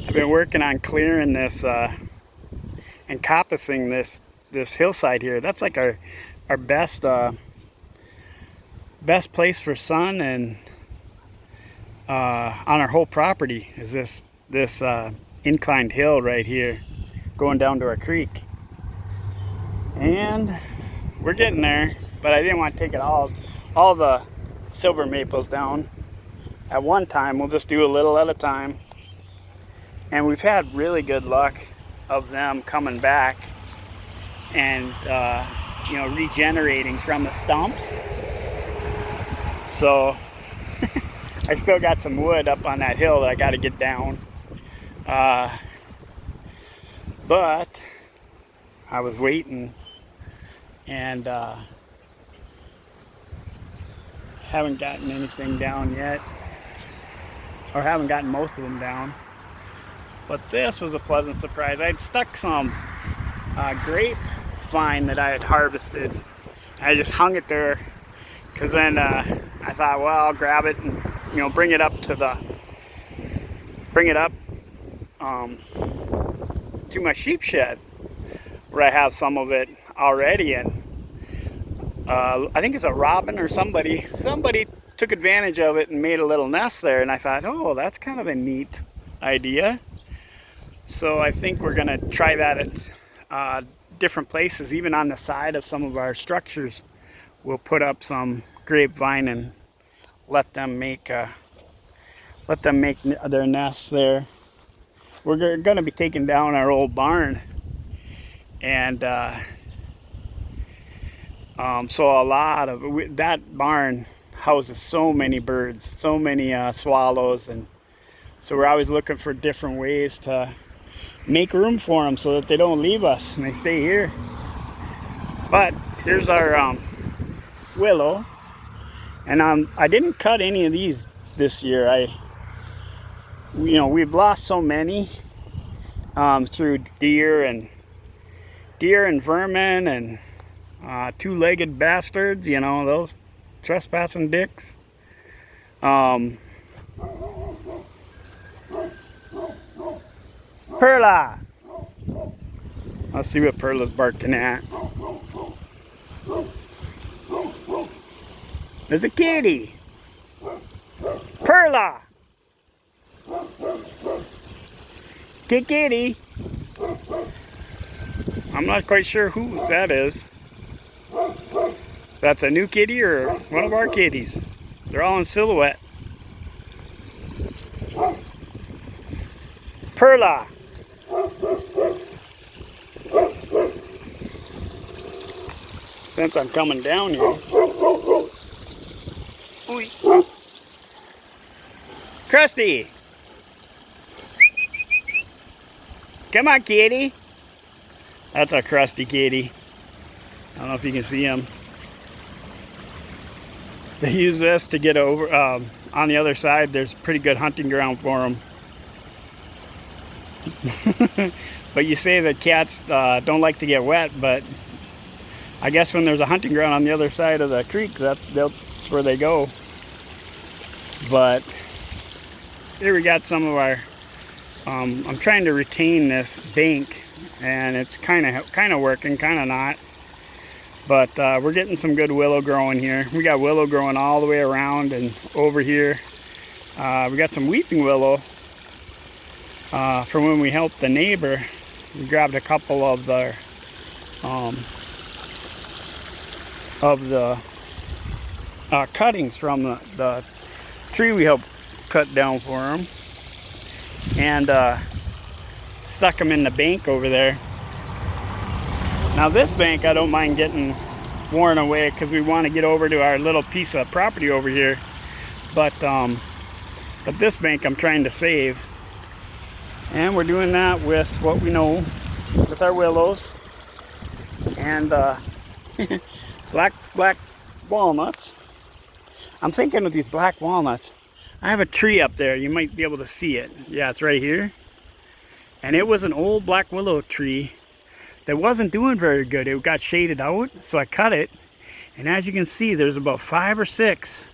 I've been working on clearing this, encompassing this hillside here. That's like our best best place for sun and on our whole property is this inclined hill right here, going down to our creek. And we're getting there, but I didn't want to take it all the silver maples down at one time. We'll just do a little at a time. And we've had really good luck of them coming back and regenerating from the stump. So I still got some wood up on that hill that I got to get down. But I was waiting and haven't gotten anything down yet, or haven't gotten most of them down. But this was a pleasant surprise. I'd stuck some grapevine that I had harvested. I just hung it there because then I thought, well, I'll grab it and bring it up to my sheep shed where I have some of it already. And I think it's a robin or somebody took advantage of it and made a little nest there. And I thought, oh, that's kind of a neat idea. So I think we're gonna try that at different places, even on the side of some of our structures. We'll put up some grapevine and let them make their nests there. We're gonna be taking down our old barn, and so a lot of that barn houses so many birds, so many swallows, and so we're always looking for different ways to make room for them so that they don't leave us and they stay here. But here's our willow, and I didn't cut any of these this year. We've lost so many through deer and vermin and two-legged bastards, those trespassing dicks. Perla! Let's see what Perla's barking at. There's a kitty! Perla! Kitty! I'm not quite sure whose that is. That's a new kitty or one of our kitties. They're all in silhouette. Perla! Since I'm coming down here. Ooh. Krusty! Come on, kitty! That's a Krusty kitty. I don't know if you can see him. They use this to get over. On the other side, there's pretty good hunting ground for them. But you say that cats don't like to get wet, but I guess when there's a hunting ground on the other side of the creek, that's where they go. But here we got some of our. I'm trying to retain this bank, and it's kind of working, kind of not. But we're getting some good willow growing here. We got willow growing all the way around and over here. We got some weeping willow from when we helped the neighbor. We grabbed a couple of the cuttings from the tree we helped cut down for him, and stuck them in the bank over there. Now this bank I don't mind getting worn away because we want to get over to our little piece of property over here, but this bank I'm trying to save, and we're doing that with what we know, with our willows and black walnuts. I'm thinking with these black walnuts, I have a tree up there, you might be able to see it. Yeah, it's right here, and it was an old black willow tree that wasn't doing very good. It got shaded out, so I cut it, and as you can see, there's about 5 or 6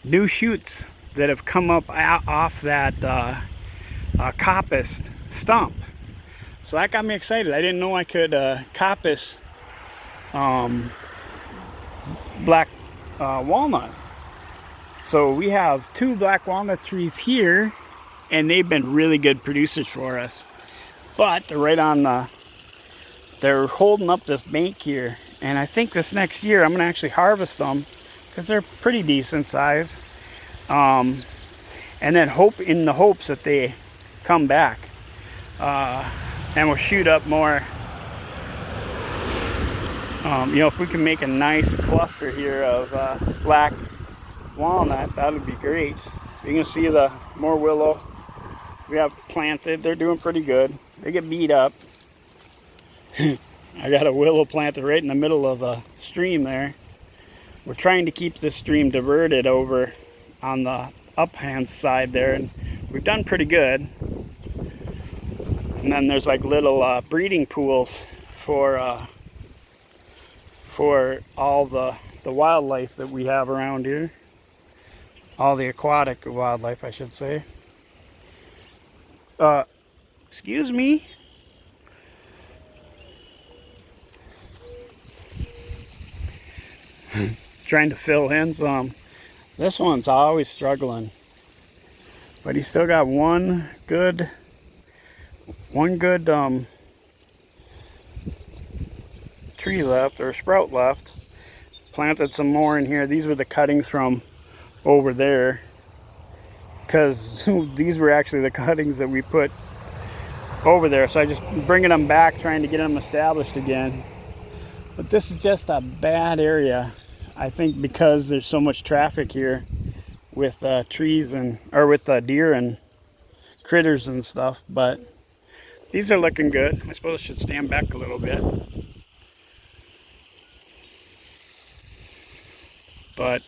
new shoots that have come up off that coppice stump. So that got me excited. I didn't know I could coppice black walnut. So we have 2 black walnut trees here, and they've been really good producers for us. But they're right on they're holding up this bank here. And I think this next year I'm going to actually harvest them because they're pretty decent size. And then in the hopes that they come back. And we'll shoot up more. You know, if we can make a nice cluster here of black walnut, that would be great. You can see the more willow we have planted. They're doing pretty good. They get beat up. I got a willow planted right in the middle of a stream there. We're trying to keep this stream diverted over on the uphand side there, and we've done pretty good. And then there's like little breeding pools for all the wildlife that we have around here. All the aquatic wildlife, I should say. Excuse me. Trying to fill in some. This one's always struggling, but he's still got one good tree left, or sprout left. Planted some more in here. These were the cuttings from over there, because these were actually the cuttings that we put over there. So I just bringing them back, trying to get them established again. But this is just a bad area, I think, because there's so much traffic here with trees with deer and critters and stuff. But these are looking good. I suppose I should stand back a little bit. But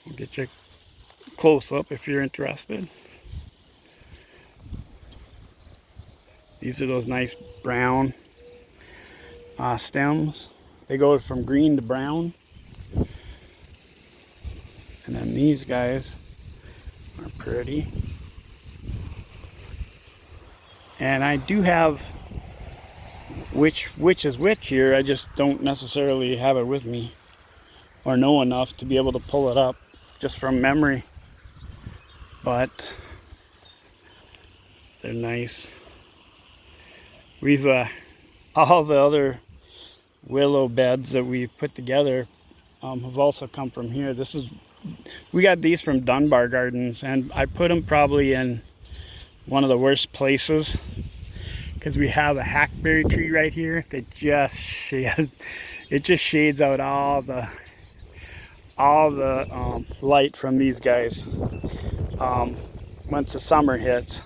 I'll get you close up if you're interested. These are those nice brown stems. They go from green to brown. And then these guys are pretty. And I do have which is which here. I just don't necessarily have it with me, or know enough to be able to pull it up just from memory. But they're nice. We've all the other willow beds that we put together have also come from here. We got these from Dunbar Gardens, and I put them probably in one of the worst places, because we have a hackberry tree right here that just shades out all the light from these guys once the summer hits,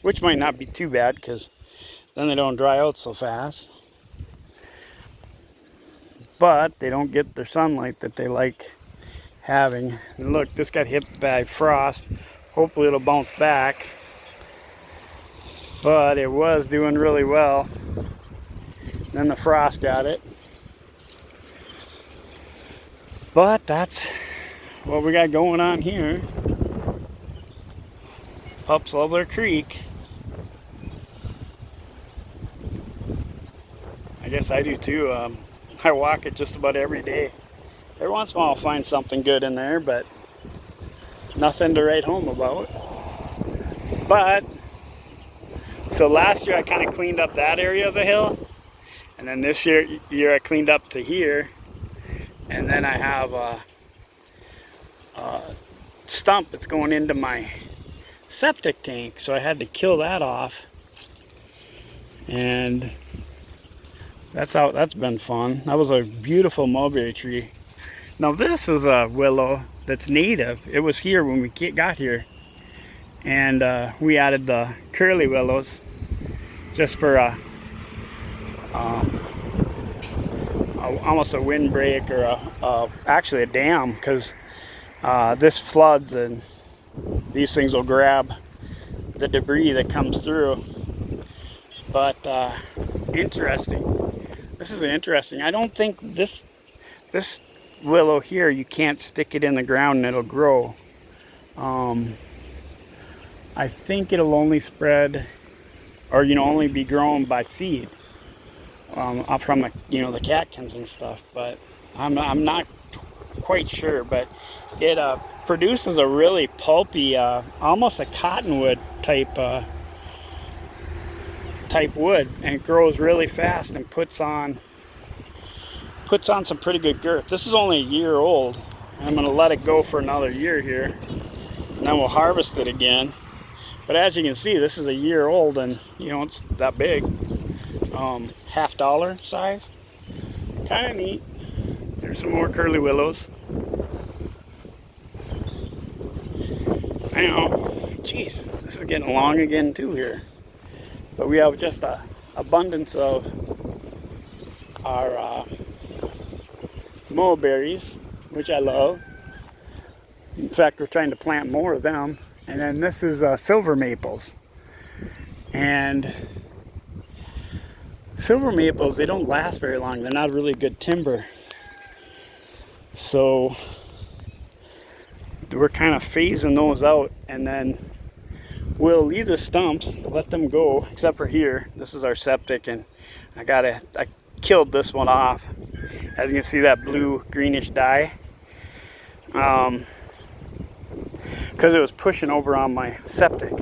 which might not be too bad because then they don't dry out so fast, but they don't get their sunlight that they like having. And look, this got hit by frost. Hopefully it'll bounce back, but it was doing really well. Then the frost got it. But that's what we got going on here. Pups love their creek. I guess I do too. I walk it just about every day. Every once in a while I'll find something good in there, but nothing to write home about. But, so last year I kind of cleaned up that area of the hill. And then this year I cleaned up to here. And then I have a stump that's going into my septic tank, so I had to kill that off. And that's been fun. That was a beautiful mulberry tree. Now this is a willow that's native. It was here when we got here, and we added the curly willows just for almost a windbreak, or actually a dam, because this floods and these things will grab the debris that comes through. But interesting. This is interesting. I don't think this willow here, you can't stick it in the ground and it'll grow. I think it'll only spread, or only be grown by seed, up from the catkins and stuff. But I'm not quite sure. But it produces a really pulpy, almost a cottonwood type wood, and it grows really fast and puts on some pretty good girth. This is only a year old. I'm going to let it go for another year here, and then we'll harvest it again. But as you can see, this is a year old, and it's that big, $50 size. Kind of neat. There's some more curly willows. I know, jeez, this is getting long again too here. But we have just a abundance of our mulberries, which I love. In fact, we're trying to plant more of them. And then this is silver maples. And silver maples, they don't last very long. They're not really good timber. So we're kind of phasing those out, and then we'll leave the stumps, let them go, except for here. This is our septic, and I killed this one off. As you can see, that blue greenish dye, because it was pushing over on my septic.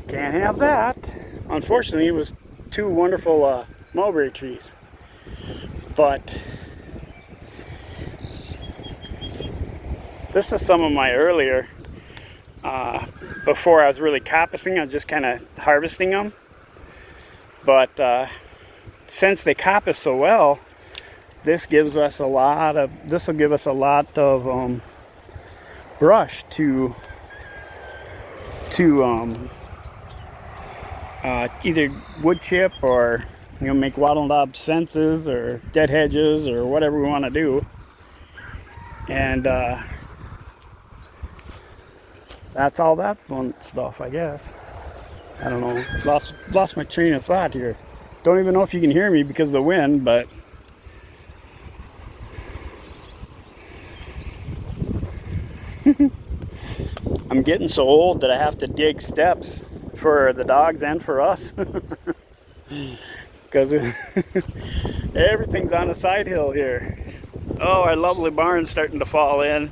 Can't have that. Unfortunately, it was two wonderful mulberry trees. But this is some of my earlier, before I was really coppicing, I was just kind of harvesting them. But since they coppice so well, this will give us a lot of brush to either wood chip or make wattle knobs fences or dead hedges or whatever we want to do. And that's all that fun stuff, I guess. I don't know. Lost my train of thought here. Don't even know if you can hear me because of the wind, but I'm getting so old that I have to dig steps for the dogs and for us. Because everything's on a side hill here. Oh, our lovely barn's starting to fall in.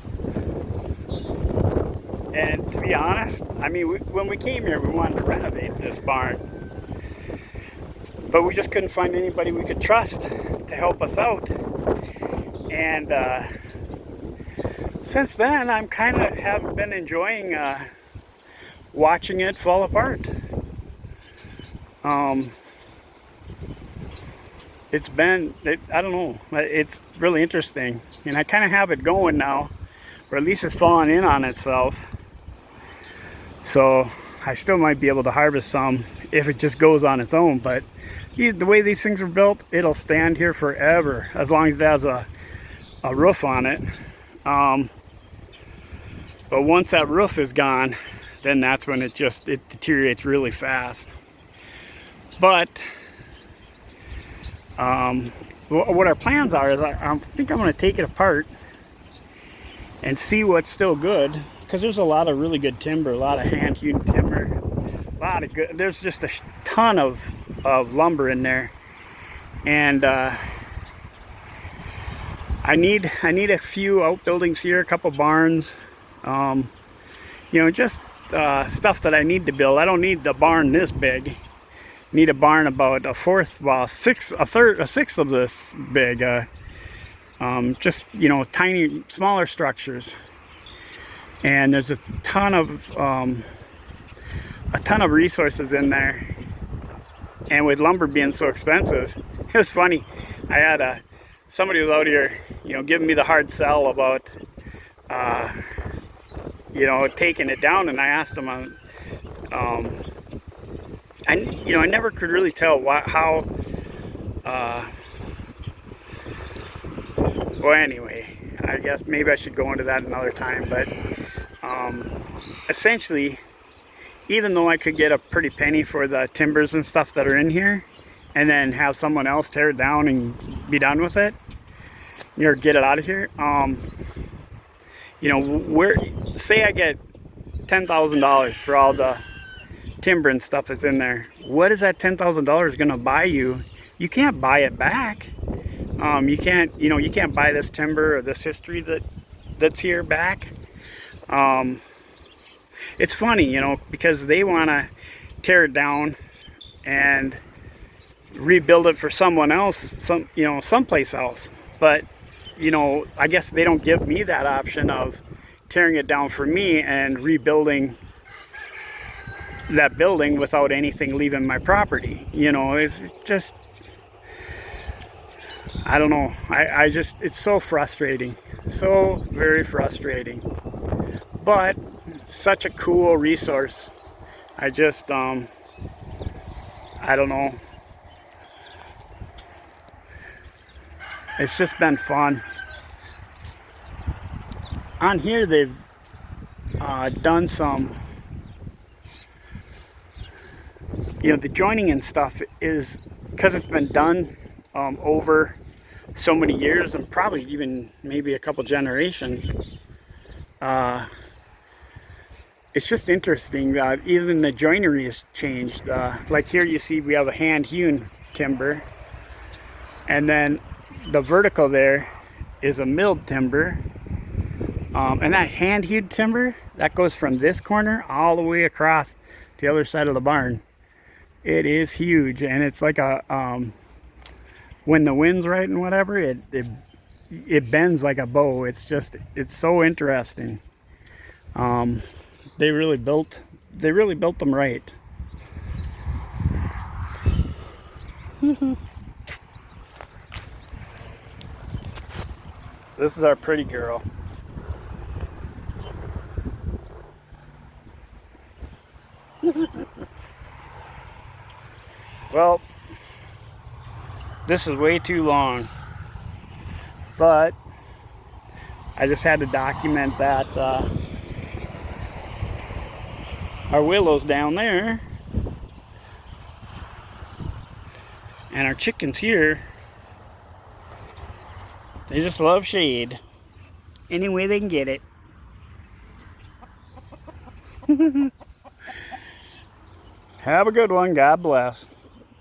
And to be honest, I mean, when we came here, we wanted to renovate this barn. But we just couldn't find anybody we could trust to help us out. And since then, I'm kind of have been enjoying watching it fall apart. I don't know, it's really interesting. And I kind of have it going now, or at least it's falling in on itself. So I still might be able to harvest some if it just goes on its own. But the way these things are built, it'll stand here forever, as long as it has a roof on it. But once that roof is gone, then that's when it deteriorates really fast. But what our plans are is I think I'm going to take it apart and see what's still good, because there's a lot of really good timber, a lot of hand-hewn timber, a lot of good. There's just a ton of lumber in there, and I need a few outbuildings here, a couple barns, just stuff that I need to build. I don't need the barn this big. I need a barn about a sixth of this big. Just tiny, smaller structures. And there's a ton of resources in there. And with lumber being so expensive, it was funny. I had somebody was out here, giving me the hard sell about, taking it down, and I asked him, I never could really tell how. Well, anyway, I guess maybe I should go into that another time. But essentially, even though I could get a pretty penny for the timbers and stuff that are in here, and then have someone else tear it down and be done with it, or get it out of here, you know, where, say I get $10,000 for all the timber and stuff that's in there. What is that $10,000 going to buy you? You can't buy it back. You can't, you know, you can't buy this timber or this history that's here back. It's funny, you know, because they want to tear it down and rebuild it for someone else, someplace else. But, you know, I guess they don't give me that option of tearing it down for me and rebuilding that building without anything leaving my property. You know, it's just, I don't know. I just, it's so frustrating. So very frustrating. But such a cool resource. I just, I don't know. It's just been fun. On here they've done some, you know, the joining and stuff is, because it's been done over so many years and probably even maybe a couple generations. It's just interesting that even the joinery has changed. Like here you see we have a hand-hewn timber, and then the vertical there is a milled timber. And that hand-hewed timber, that goes from this corner all the way across to the other side of the barn. It is huge, and it's like a, when the wind's right and whatever, it bends like a bow. It's just, it's so interesting. They really built them right. This is our pretty girl. Well, this is way too long, but I just had to document that our willows down there and our chickens here, they just love shade any way they can get it. Have a good one. God bless.